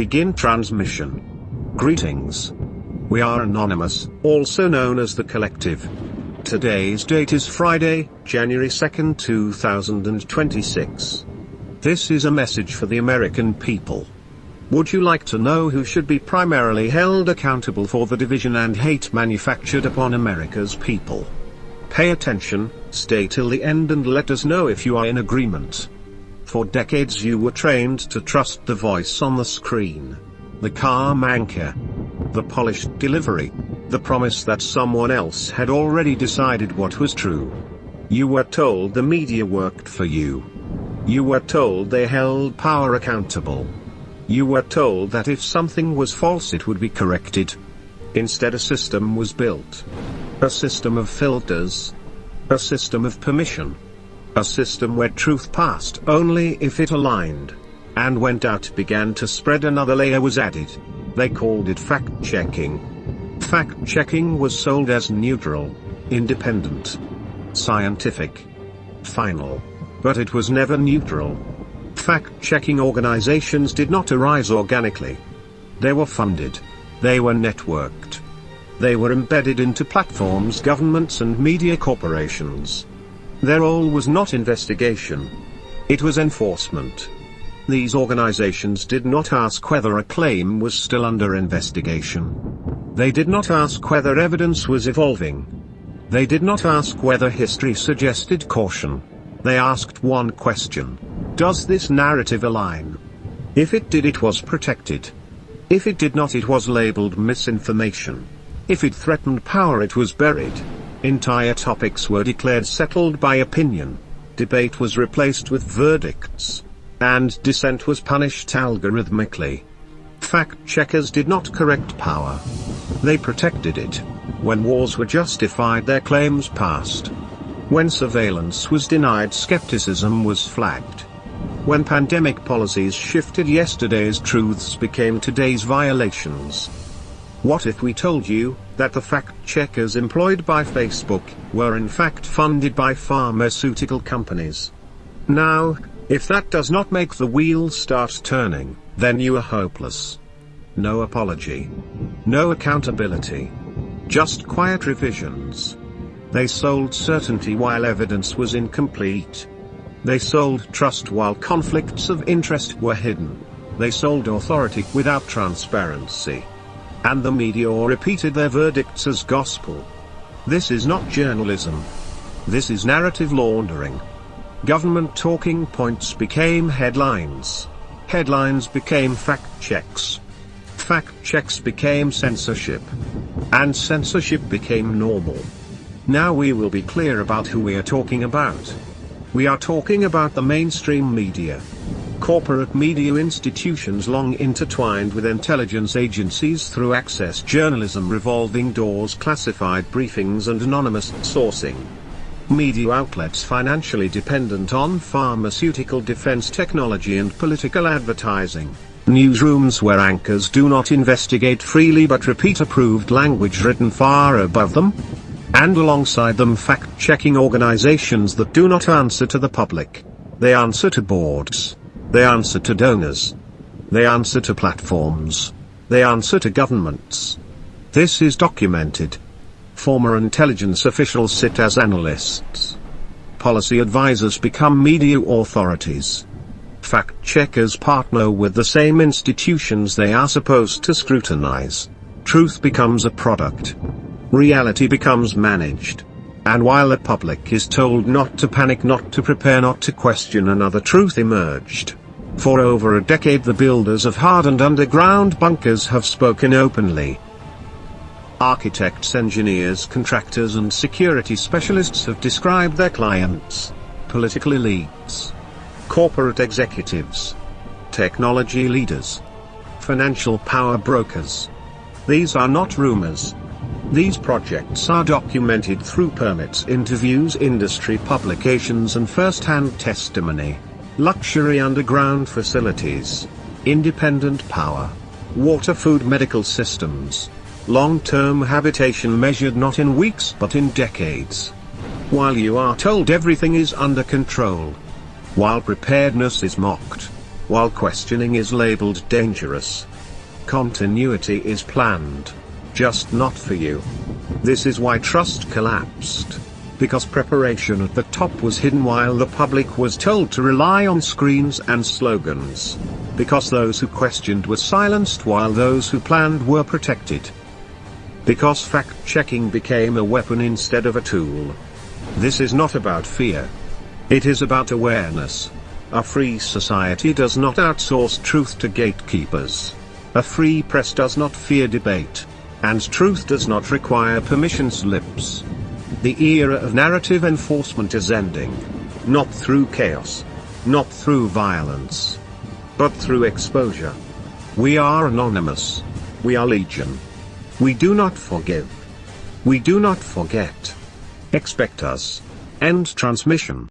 begin transmission. Greetings. We are Anonymous, also known as the Collective. Today's date is Friday, January 2nd, 2026. This is a message for the American people. Would you like to know who should be primarily held accountable for the division and hate manufactured upon America's people? Pay attention, stay till the end and let us know if you are in agreement. For decades you were trained to trust the voice on the screen. The calm anchor. The polished delivery. The promise that someone else had already decided what was true. You were told the media worked for you. You were told they held power accountable. You were told that if something was false it would be corrected. Instead a system was built. A system of filters. A system of permission. A system where truth passed only if it aligned. And when doubt began to spread another layer was added. They called it fact-checking. Fact-checking was sold as neutral, independent, scientific, final. But it was never neutral. Fact-checking organizations did not arise organically. They were funded. They were networked. They were embedded into platforms, governments and media corporations. Their role was not investigation. It was enforcement. These organizations did not ask whether a claim was still under investigation. They did not ask whether evidence was evolving. They did not ask whether history suggested caution. They asked one question. Does this narrative align? If it did, it was protected. If it did not, it was labeled misinformation. If it threatened power, it was buried. Entire topics were declared settled by opinion. Debate was replaced with verdicts. And dissent was punished algorithmically. Fact-checkers did not correct power. They protected it. When wars were justified, their claims passed. When surveillance was denied, skepticism was flagged. When pandemic policies shifted, yesterday's truths became today's violations. What if we told you that the fact-checkers employed by Facebook were in fact funded by pharmaceutical companies? Now, if that does not make the wheels start turning, then you are hopeless. No apology. No accountability. Just quiet revisions. They sold certainty while evidence was incomplete. They sold trust while conflicts of interest were hidden. They sold authority without transparency. And the media repeated their verdicts as gospel. This is not journalism. This is narrative laundering. Government talking points became headlines. Headlines became fact checks. Fact checks became censorship. And censorship became normal. Now we will be clear about who we are talking about. We are talking about the mainstream media. Corporate media institutions long intertwined with intelligence agencies through access journalism, revolving doors, classified briefings and anonymous sourcing. Media outlets financially dependent on pharmaceutical, defense technology and political advertising. Newsrooms where anchors do not investigate freely but repeat approved language written far above them. And alongside them, fact-checking organizations that do not answer to the public. They answer to boards. They answer to donors. They answer to platforms. They answer to governments. This is documented. Former intelligence officials sit as analysts. Policy advisors become media authorities. Fact-checkers partner with the same institutions they are supposed to scrutinize. Truth becomes a product. Reality becomes managed. And while the public is told not to panic, not to prepare, not to question, another truth emerged. For over a decade the builders of hardened underground bunkers have spoken openly. Architects, engineers, contractors and security specialists have described their clients. Political elites. Corporate executives. Technology leaders. Financial power brokers. These are not rumors. These projects are documented through permits, interviews, industry publications and first-hand testimony. Luxury underground facilities. Independent power. Water, food, medical systems. Long-term habitation measured not in weeks but in decades. While you are told everything is under control. While preparedness is mocked. While questioning is labeled dangerous. Continuity is planned. Just not for you. This is why trust collapsed. Because preparation at the top was hidden while the public was told to rely on screens and slogans. Because those who questioned were silenced while those who planned were protected. Because fact-checking became a weapon instead of a tool. This is not about fear. It is about awareness. A free society does not outsource truth to gatekeepers. A free press does not fear debate. And truth does not require permission slips. The era of narrative enforcement is ending. Not through chaos. Not through violence. But through exposure. We are anonymous. We are legion. We do not forgive. We do not forget. Expect us. End transmission.